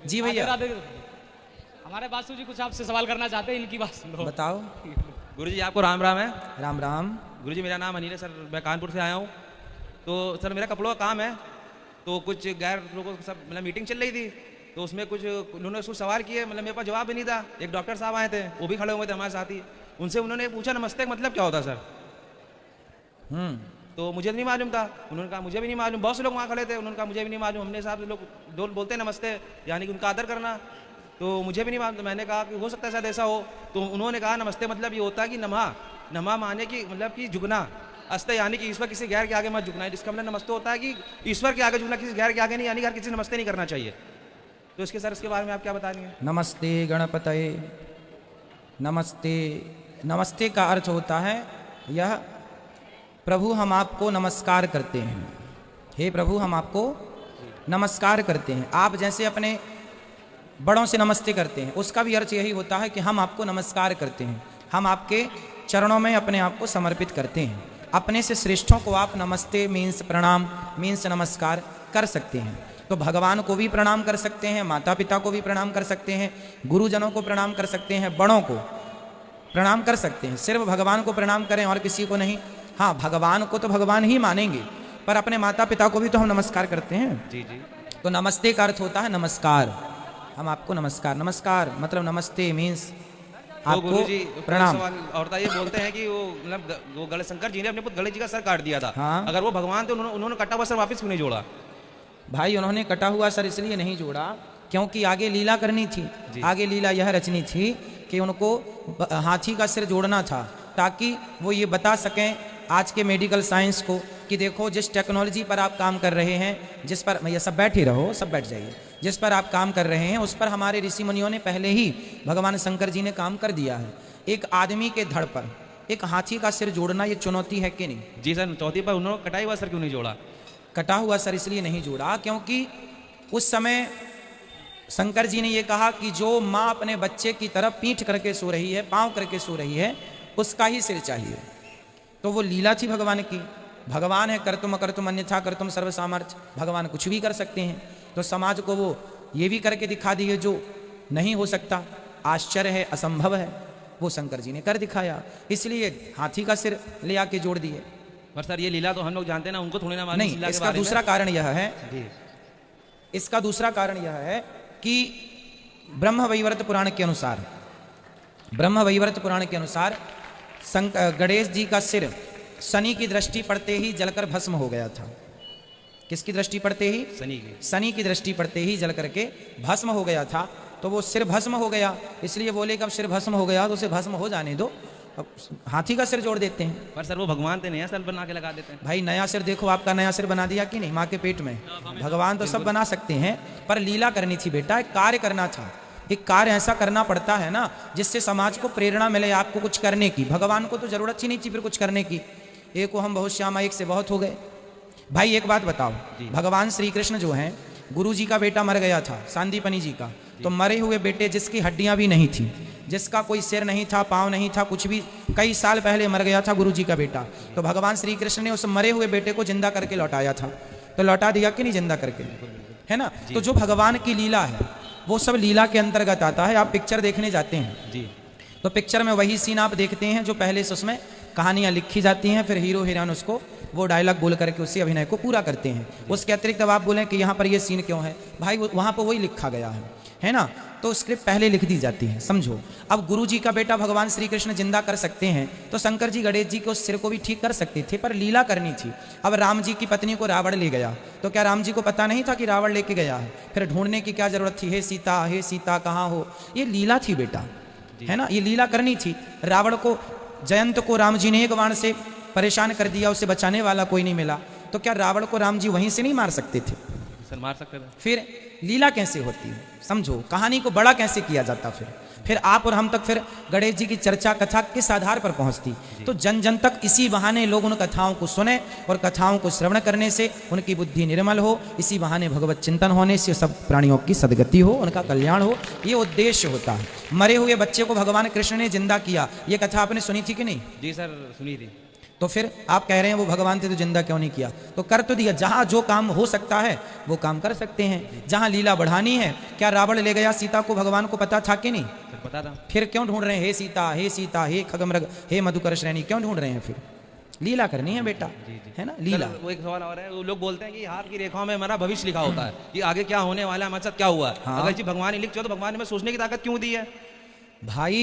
जी भैया। हमारे बासु जी कुछ आपसे सवाल करना चाहते हैं, इनकी बात सुनो। बताओ। गुरुजी आपको राम राम है। राम राम। गुरुजी मेरा नाम अनिल है सर, मैं कानपुर से आया हूँ। तो सर मेरा कपड़ों का काम है, तो कुछ गैर लोगों के सब मतलब मीटिंग चल रही थी, तो उसमें कुछ उन्होंने कुछ सवाल किए, मतलब मेरे पास जवाब भी नहीं था। एक डॉक्टर साहब आए थे, वो भी खड़े हुए थे हमारे साथ ही। उनसे उन्होंने पूछा नमस्ते का मतलब क्या होता है सर। तो मुझे नहीं मालूम था। उन्होंने कहा मुझे भी नहीं मालूम। बहुत से लोग वहाँ खड़े थे, उन्होंने कहा मुझे भी नहीं मालूम। हमने साहब लोग बोलते हैं नमस्ते यानी कि उनका आदर करना, तो मुझे भी नहीं मालूम। तो मैंने कहा कि हो सकता है शायद ऐसा हो। तो उन्होंने कहा नमस्ते मतलब ये होता है कि नमा माने की मतलब कि झुकना, अस्ते यानी कि ईश्वर किसी गैर के आगे मत झुकना है। इसका मतलब नमस्ते होता है कि ईश्वर के आगे झुकना, किसी गैर के आगे नहीं, यानी कि हर किसी नमस्ते नहीं करना चाहिए। तो इसके सर इसके बारे में आप क्या बता रही हैं? नमस्ते गणपतये नमस्ते। नमस्ते का अर्थ होता है यह प्रभु हम आपको नमस्कार करते हैं। हे प्रभु हम आपको नमस्कार करते हैं। आप जैसे अपने बड़ों से नमस्ते करते हैं, उसका भी अर्थ यही होता है कि हम आपको नमस्कार करते हैं। हम आपके चरणों में अपने आप को समर्पित करते हैं। अपने से श्रेष्ठों को आप नमस्ते मीन्स प्रणाम मीन्स नमस्कार कर सकते हैं। तो भगवान को भी प्रणाम कर सकते हैं, माता पिता को भी प्रणाम कर सकते हैं, गुरुजनों को प्रणाम कर सकते हैं, बड़ों को प्रणाम कर सकते हैं। सिर्फ भगवान को प्रणाम करें और किसी को नहीं। हाँ, भगवान को तो भगवान ही मानेंगे, पर अपने माता पिता को भी तो हम नमस्कार करते हैं। जी जी। तो नमस्ते का अर्थ होता है नमस्कार। हम आपको नमस्कार। नमस्कार मतलब नमस्ते मीन्स आपको प्रणाम। और ये बोलते हैं कि वो मतलब वो गणेश शंकर जी ने अपने पुत्र गणेश जी का सर काट दिया था। हाँ। अगर वो भगवान थे, उन्होंने कटा हुआ सर वापस क्यों नहीं जोड़ा? भाई उन्होंने कटा हुआ सर इसलिए नहीं जोड़ा क्योंकि आगे लीला करनी थी। आगे लीला यह रचनी थी कि उनको हाथी का सिर जोड़ना था, ताकि वो ये बता सकें आज के मेडिकल साइंस को कि देखो जिस टेक्नोलॉजी पर आप काम कर रहे हैं, जिस पर ये सब बैठे रहो, सब बैठ जाइए, जिस पर आप काम कर रहे हैं उस पर हमारे ऋषि मुनियों ने पहले ही भगवान शंकर जी ने काम कर दिया है। एक आदमी के धड़ पर एक हाथी का सिर जोड़ना ये चुनौती है कि नहीं? जी सर। चौथी पर उन्होंने कटाई हुआ सर क्यों नहीं जोड़ा? कटा हुआ सर इसलिए नहीं जोड़ा क्योंकि उस समय शंकर जी ने ये कहा कि जो माँ अपने बच्चे की तरफ पीठ करके सो रही है, पाँव करके सो रही है, उसका ही सिर चाहिए। तो वो लीला थी भगवान की। भगवान है कर्तुम अकर्तुम अन्यथा कर्तुम सर्व सामर्थ्य। भगवान कुछ भी कर सकते हैं, तो समाज को वो ये भी करके दिखा दिए जो नहीं हो सकता, आश्चर्य है, असंभव है, वो शंकर जी ने कर दिखाया। इसलिए हाथी का सिर ले आके जोड़ दिए। पर सर ये लीला तो हम लोग जानते हैं ना, उनको थोड़ी ना मालूम। नहीं, इसका दूसरा कारण यह है, इसका दूसरा कारण यह है कि ब्रह्म वैवर्त पुराण के अनुसार, ब्रह्म वैवर्त पुराण के अनुसार गणेश जी का सिर शनि की दृष्टि पड़ते ही जलकर भस्म हो गया था। किसकी दृष्टि पड़ते ही? शनि की दृष्टि पड़ते ही जल करके भस्म हो गया था। तो वो सिर भस्म हो गया, इसलिए बोले कि अब सिर भस्म हो गया तो उसे भस्म हो जाने दो, अब हाथी का सिर जोड़ देते हैं। पर सर वो भगवान थे, नया सिर बना के लगा देते हैं। भाई नया सिर देखो, आपका नया सिर बना दिया कि नहीं माँ के पेट में? भगवान तो सब बना सकते हैं, पर लीला करनी थी बेटा, एक कार्य करना था। एक कार्य ऐसा करना पड़ता है ना जिससे समाज को प्रेरणा मिले आपको कुछ करने की। भगवान को तो जरूरत ही नहीं थी फिर कुछ करने की। एक को हम बहुत श्यामा, एक से बहुत हो गए। भाई एक बात बताओ, भगवान श्री कृष्ण जो हैं, गुरु जी का बेटा मर गया था, सांदीपनी जी का। तो मरे हुए बेटे जिसकी हड्डियां भी नहीं थी, जिसका कोई सिर नहीं था, पाँव नहीं था, कुछ भी, कई साल पहले मर गया था गुरु जी का बेटा। तो भगवान श्री कृष्ण ने उस मरे हुए बेटे को जिंदा करके लौटाया था। तो लौटा दिया कि नहीं जिंदा करके, है ना? तो जो भगवान की लीला है वो सब लीला के अंतर्गत आता है। आप पिक्चर देखने जाते हैं जी, तो पिक्चर में वही सीन आप देखते हैं जो पहले से उसमें कहानियाँ लिखी जाती हैं, फिर हीरो हीरोइन उसको वो डायलॉग बोल करके उसी अभिनय को पूरा करते हैं। उसके अतिरिक्त अब आप बोलें कि यहाँ पर ये सीन क्यों है, भाई वहाँ पर वही लिखा गया है ना? तो स्क्रिप्ट पहले लिख दी जाती है, समझो। अब गुरु जी का बेटा भगवान श्री कृष्ण जिंदा कर सकते हैं, तो शंकर जी गणेश जी के उस सिर को भी ठीक कर सकते थे, पर लीला करनी थी। अब राम जी की पत्नी को रावण ले गया, तो क्या राम जी को पता नहीं था कि रावण लेके गया है? फिर ढूंढने की क्या जरूरत थी? हे सीता कहाँ हो? ये लीला थी बेटा, है ना? ये लीला करनी थी। रावण को, जयंत को राम जी ने एक बाण से परेशान कर दिया, उसे बचाने वाला कोई नहीं मिला, तो क्या रावण को राम जी वहीं से नहीं मार सकते थे? सर मार सकते थे। फिर लीला कैसे होती है, समझो, कहानी को बड़ा कैसे किया जाता। फिर आप और हम तक फिर गणेश जी की चर्चा कथा किस आधार पर पहुंचती? तो जन जन तक इसी बहाने लोग उन कथाओं को सुने, और कथाओं को श्रवण करने से उनकी बुद्धि निर्मल हो, इसी बहाने भगवत चिंतन होने से सब प्राणियों की सदगति हो, उनका कल्याण हो, ये उद्देश्य होता है। मरे हुए बच्चे को भगवान कृष्ण ने जिंदा किया, ये कथा आपने सुनी थी कि नहीं? जी सर, सुनी थी। तो फिर आप कह रहे हैं वो भगवान थे तो जिंदा क्यों नहीं किया? तो कर तो दिया। जहां जो काम हो सकता है वो काम कर सकते हैं। जहां लीला बढ़ानी है, क्या रावण ले गया सीता को, भगवान को पता था कि नहीं? सर पता था। फिर क्यों ढूंढ रहे हैं हे सीता, हे सीता, हे खगमृग, हे मधुकर श्रेणी, क्यों ढूंढ रहे हैं? फिर लीला करनी है बेटा, है ना, लीला। सर, वो एक सवाल और है, वो लोग बोलते हैं कि हाथ की रेखाओं में हमारा भविष्य लिखा होता है कि आगे क्या होने वाला है, हमारे साथ क्या हुआ है। हाँ। अगर जी भगवान ही लिख चुका तो भगवान ने हमें सोचने की ताकत क्यों दी है? भाई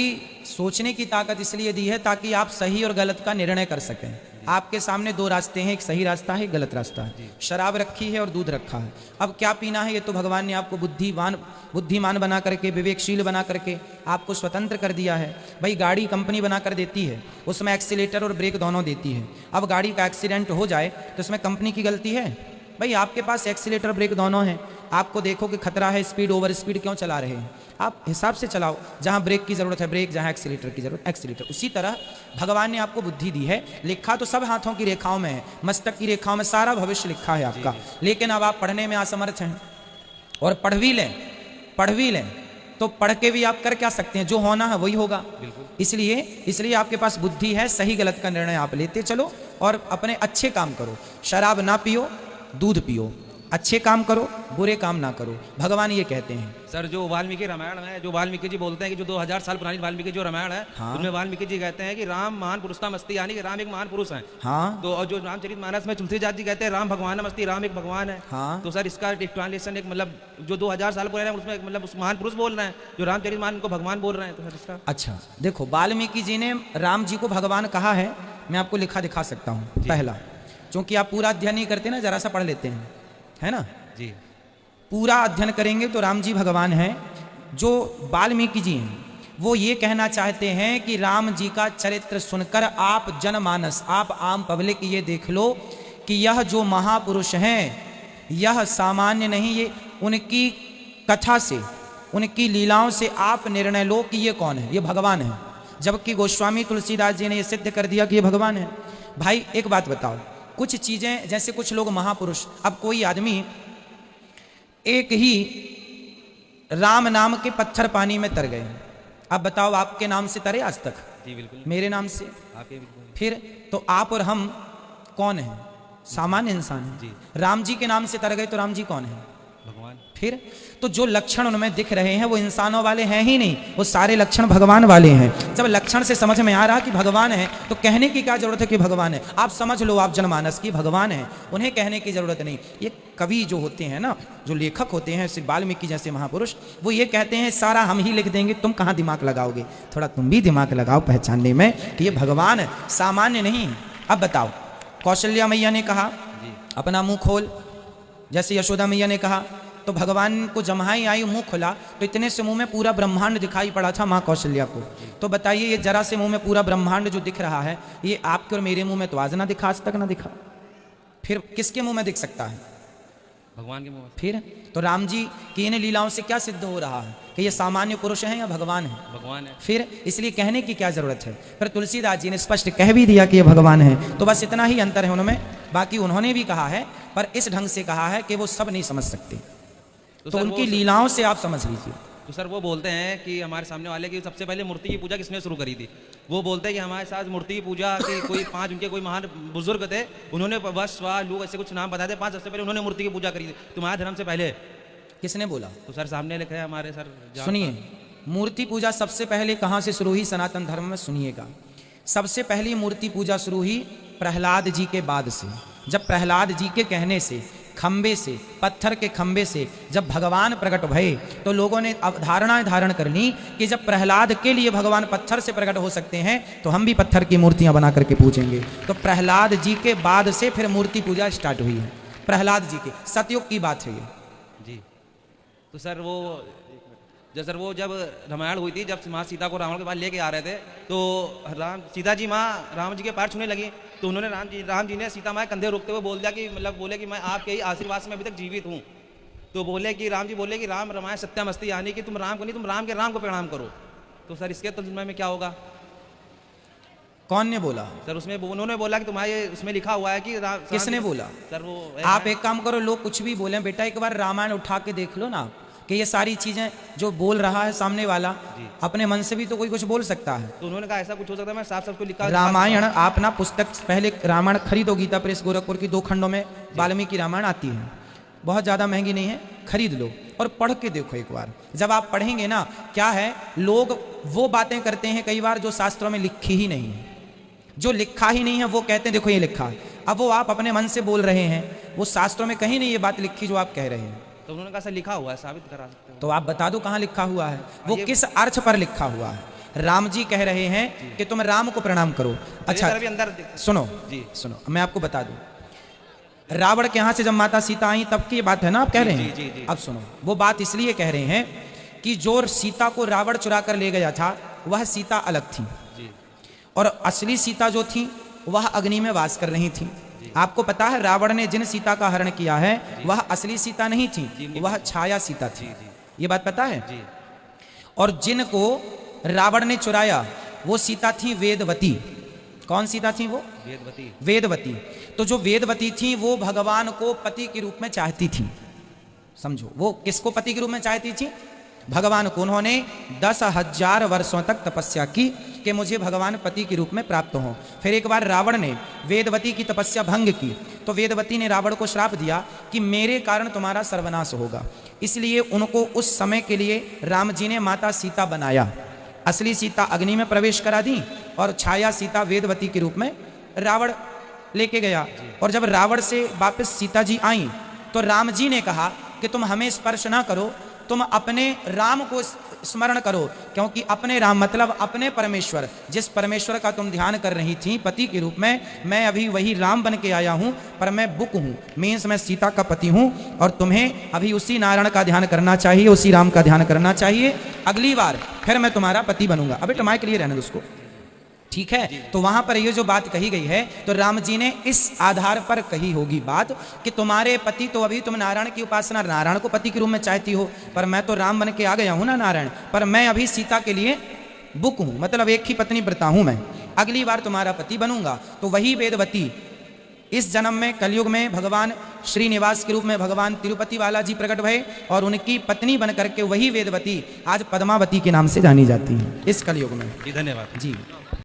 सोचने की ताकत इसलिए दी है ताकि आप सही और गलत का निर्णय कर सकें। आपके सामने दो रास्ते हैं, एक सही रास्ता है, एक गलत रास्ता है। शराब रखी है और दूध रखा है। अब क्या पीना है ये तो भगवान ने आपको बुद्धिमान बना करके, विवेकशील बना करके आपको स्वतंत्र कर दिया है। भाई गाड़ी कंपनी बना कर देती है, उसमें एक्सीलेटर और ब्रेक दोनों देती है। अब गाड़ी का एक्सीडेंट हो जाए तो इसमें कंपनी की गलती है? भाई आपके पास एक्सीलेटर ब्रेक दोनों हैं, आपको देखो कि खतरा है, स्पीड ओवर स्पीड क्यों चला रहे हैं? आप हिसाब से चलाओ, जहां ब्रेक की जरूरत है ब्रेक, जहां एक्सीलेटर की जरूरत एक्सीलेटर। उसी तरह भगवान ने आपको बुद्धि दी है। लिखा तो सब हाथों की रेखाओं में है, मस्तक की रेखाओं में सारा भविष्य लिखा है आपका। लेकिन अब आप पढ़ने में असमर्थ हैं और पढ़ भी लें तो पढ़ के भी आप कर क्या सकते हैं? जो होना है वही होगा। इसलिए आपके पास बुद्धि है, सही गलत का निर्णय आप लेते चलो और अपने अच्छे काम करो। शराब ना पियो, दूध पियो, अच्छे काम करो, बुरे काम ना करो, भगवान ये कहते हैं। सर जो वाल्मीकि रामायण है, जो वाल्मीकि जी बोलते हैं कि जो 2000 साल पुरानी वाल्मीकि जो रामायण है, हाँ। उनमें वाल्मीकि जी कहते हैं कि राम महान पुरुषता मस्ती, यानी कि राम एक महान पुरुष है। हाँ तो और जो रामचरितमानस में तुलसीदास जी कहते हैं राम भगवान मस्ती, राम एक भगवान है। हाँ। तो सर इसका एक ट्रांसलेशन एक मतलब जो 2000 साल पुराना है उसमें मतलब उस महान पुरुष बोल रहे हैं, जो रामचरितमानस को भगवान बोल रहे हैं। तो सर इसका अच्छा देखो, वाल्मीकि जी ने राम जी को भगवान कहा है। मैं आपको लिखा दिखा सकता हूँ। पहला, क्योंकि आप पूरा अध्ययन नहीं करते ना, जरा सा पढ़ लेते हैं, है ना। जी पूरा अध्ययन करेंगे तो राम जी भगवान हैं। जो वाल्मीकि जी हैं वो ये कहना चाहते हैं कि राम जी का चरित्र सुनकर आप जनमानस, आप आम पब्लिक ये देख लो कि यह जो महापुरुष हैं यह सामान्य नहीं, ये उनकी कथा से, उनकी लीलाओं से आप निर्णय लो कि ये कौन है, ये भगवान है। जबकि गोस्वामी तुलसीदास जी ने ये सिद्ध कर दिया कि ये भगवान है। भाई एक बात बताओ, कुछ चीज़ें जैसे कुछ लोग महापुरुष, अब कोई आदमी एक ही राम नाम के पत्थर पानी में तर गए, अब बताओ आपके नाम से तरे आज तक? जी बिल्कुल, मेरे नाम से। आपके बिल्कुल। फिर तो आप और हम कौन हैं? सामान्य इंसान हैं। जी। राम जी के नाम से तर गए तो राम जी कौन है? भगवान। फिर तो जो लक्षण उनमें दिख रहे हैं वो इंसानों वाले हैं ही नहीं, वो सारे लक्षण भगवान वाले हैं। जब लक्षण से समझ में आ रहा कि भगवान है तो कहने की क्या जरूरत है कि भगवान है? आप समझ लो, आप जनमानस की भगवान है, उन्हें कहने की जरूरत नहीं। ये कवि जो होते हैं ना, जो लेखक होते हैं, श्री वाल्मीकि जैसे महापुरुष, वो ये कहते हैं सारा हम ही लिख देंगे, तुम कहाँ दिमाग लगाओगे? थोड़ा तुम भी दिमाग लगाओ पहचानने में कि ये भगवान है, सामान्य नहीं। अब बताओ, कौशल्या मैया ने कहा अपना मुंह खोल, जैसे यशोदा मैया ने कहा, तो भगवान को जम्हाई आई, मुंह खुला तो इतने से मुंह में पूरा ब्रह्मांड दिखाई पड़ा था माँ कौशल्या को। तो बताइए ये जरा से मुंह में पूरा ब्रह्मांड जो दिख रहा है, ये आपके और मेरे मुंह में तो आज ना दिखा, आज तक ना दिखा, फिर किसके मुंह में दिख सकता है? भगवान के मुंह में। फिर तो राम जी की इन लीलाओं से क्या सिद्ध हो रहा है कि ये सामान्य पुरुष हैं या भगवान है? भगवान है। फिर इसलिए कहने की क्या जरूरत है? फिर तुलसीदास जी ने स्पष्ट कह भी दिया कि ये भगवान है। तो बस इतना ही अंतर है उनमें, बाकी उन्होंने भी कहा है पर इस ढंग से कहा है कि वो सब नहीं समझ सकते, तो सर उनकी लीलाओं से आप समझ लीजिए। तो सर वो बोलते हैं कि हमारे सामने वाले की सबसे पहले मूर्ति की पूजा किसने शुरू करी थी? वो बोलते हैं कि हमारे साथ मूर्ति की पूजा की कोई 5 उनके कोई महान बुजुर्ग थे, उन्होंने वश वा लू ऐसे कुछ नाम बताते, 5 सबसे पहले उन्होंने मूर्ति की पूजा करी थी तुम्हारे धर्म से पहले। किसने बोला? तो सर सामने लिखे हैं हमारे सर। सुनिए, मूर्ति पूजा सबसे पहले कहाँ से शुरू हुई सनातन धर्म में? सुनिएगा, सबसे पहली मूर्ति पूजा शुरू हुई प्रहलाद जी के बाद से। जब प्रहलाद जी के कहने से, खंबे से, पत्थर के खंबे से जब भगवान प्रकट भये तो लोगों ने अवधारणाएं धारण कर ली कि जब प्रहलाद के लिए भगवान पत्थर से प्रकट हो सकते हैं तो हम भी पत्थर की मूर्तियां बना करके पूजेंगे। तो प्रहलाद जी के बाद से फिर मूर्ति पूजा स्टार्ट हुई है। प्रहलाद जी के सतयुग की बात है ये। जी। तो सर वो जब रामायण हुई थी, जब माँ सीता को रावण के पास लेके आ रहे थे, तो सीता जी माँ राम जी के पैर छूने लगी, तो उन्होंने राम जी ने सीता माँ कंधे रोकते हुए बोल दिया कि मतलब बोले कि मैं आपके ही आशीर्वाद से मैं अभी तक जीवित हूँ। तो बोले कि राम जी बोले कि राम रमाय सत्यमस्ती, यानी कि तुम राम को नहीं, तुम राम के राम को प्रणाम करो। तो सर इसके तर्जुमे में क्या होगा? कौन ने बोला? सर उसमें उन्होंने बोला कि तुम्हारे उसमें लिखा हुआ है कि किसने बोला? सर वो आप एक काम करो, लोग कुछ भी बोले बेटा, एक बार रामायण उठा के देख लो ना, कि ये सारी चीजें जो बोल रहा है सामने वाला जी। अपने मन से भी तो कोई कुछ बोल सकता है। तो उन्होंने कहा ऐसा कुछ हो सकता है, मैं साफ साफ को लिखा रामायण, आप ना पुस्तक पहले रामायण खरीदो, गीता प्रेस गोरखपुर की 2 खंडों में वाल्मीकि रामायण आती है, बहुत ज़्यादा महंगी नहीं है, खरीद लो और पढ़ के देखो एक बार। जब आप पढ़ेंगे ना, क्या है, लोग वो बातें करते हैं कई बार जो शास्त्रों में लिखी ही नहीं है, जो लिखा ही नहीं है वो कहते हैं देखो ये लिखा है। अब वो आप अपने मन से बोल रहे हैं, वो शास्त्रों में कहीं नहीं ये बात लिखी जो आप कह रहे हैं। तो उन्होंने कहा सर लिखा हुआ है, साबित करा सकते हो। तो आप बता दो कहाँ लिखा हुआ है, वो ये- किस अर्थ पर लिखा हुआ है। राम जी कह रहे हैं कि तुम राम को प्रणाम करो। अच्छा अभी अंदर सुनो जी। सुनो, मैं आपको बता दूं, रावण के यहाँ से जब माता सीता आई तब की ये बात है ना, आप कह रहे हैं। जी, जी। अब सुनो, वो बात इसलिए कह रहे हैं कि जो सीता को रावण चुरा कर ले गया था वह सीता अलग थी, जी और असली सीता जो थी वह अग्नि में वास कर रही थी। आपको पता है रावण ने जिन सीता का हरण किया है वह असली सीता नहीं थी, वह छाया सीता थी। ये बात पता है। जी और जिनको रावण ने चुराया वो सीता थी वेदवती। कौन सीता थी वो? वेदवती। वेदवती। तो जो वेदवती थी वो भगवान को पति के रूप में चाहती थी। समझो, वो किसको पति के रूप में चाहती थी? भगवान को। उन्होंने 10,000 वर्षों तक तपस्या की कि मुझे भगवान पति के रूप में प्राप्त हो। फिर एक बार रावण ने वेदवती की तपस्या भंग की तो वेदवती ने रावण को श्राप दिया कि मेरे कारण तुम्हारा सर्वनाश होगा। इसलिए उनको उस समय के लिए राम जी ने माता सीता बनाया। असली सीता अग्नि में प्रवेश करा दी और छाया सीता वेदवती के रूप में रावण लेके गया। और जब रावण से वापस सीता जी आई तो राम जी ने कहा कि तुम हमें स्पर्श ना करो, तुम अपने राम को स्मरण करो, क्योंकि अपने राम मतलब अपने परमेश्वर, जिस परमेश्वर का तुम ध्यान कर रही थी पति के रूप में, मैं अभी वही राम बन के आया हूं, पर मैं बुक हूं, मीन्स मैं सीता का पति हूं, और तुम्हें अभी उसी नारायण का ध्यान करना चाहिए, उसी राम का ध्यान करना चाहिए। अगली बार फिर मैं तुम्हारा पति बनूंगा। अबे टमाई के लिए रहने दो उसको, ठीक है। तो वहां पर ये जो बात कही गई है तो राम जी ने इस आधार पर कही होगी बात कि तुम्हारे पति तो अभी तुम नारायण की उपासना, नारायण को पति के रूप में चाहती हो, पर मैं तो राम बन के आ गया हूं ना नारायण, पर मैं अभी सीता के लिए बुक हूं, मतलब एक ही पत्नी व्रता हूं मैं, अगली बार तुम्हारा पति बनूंगा। तो वही वेदवती इस जन्म में कलयुग में भगवान श्रीनिवास के रूप में भगवान तिरुपति बालाजी प्रकट भये और उनकी पत्नी बन करके वही वेदवती आज पद्मावती के नाम से जानी जाती है इस कलयुग में। धन्यवाद जी।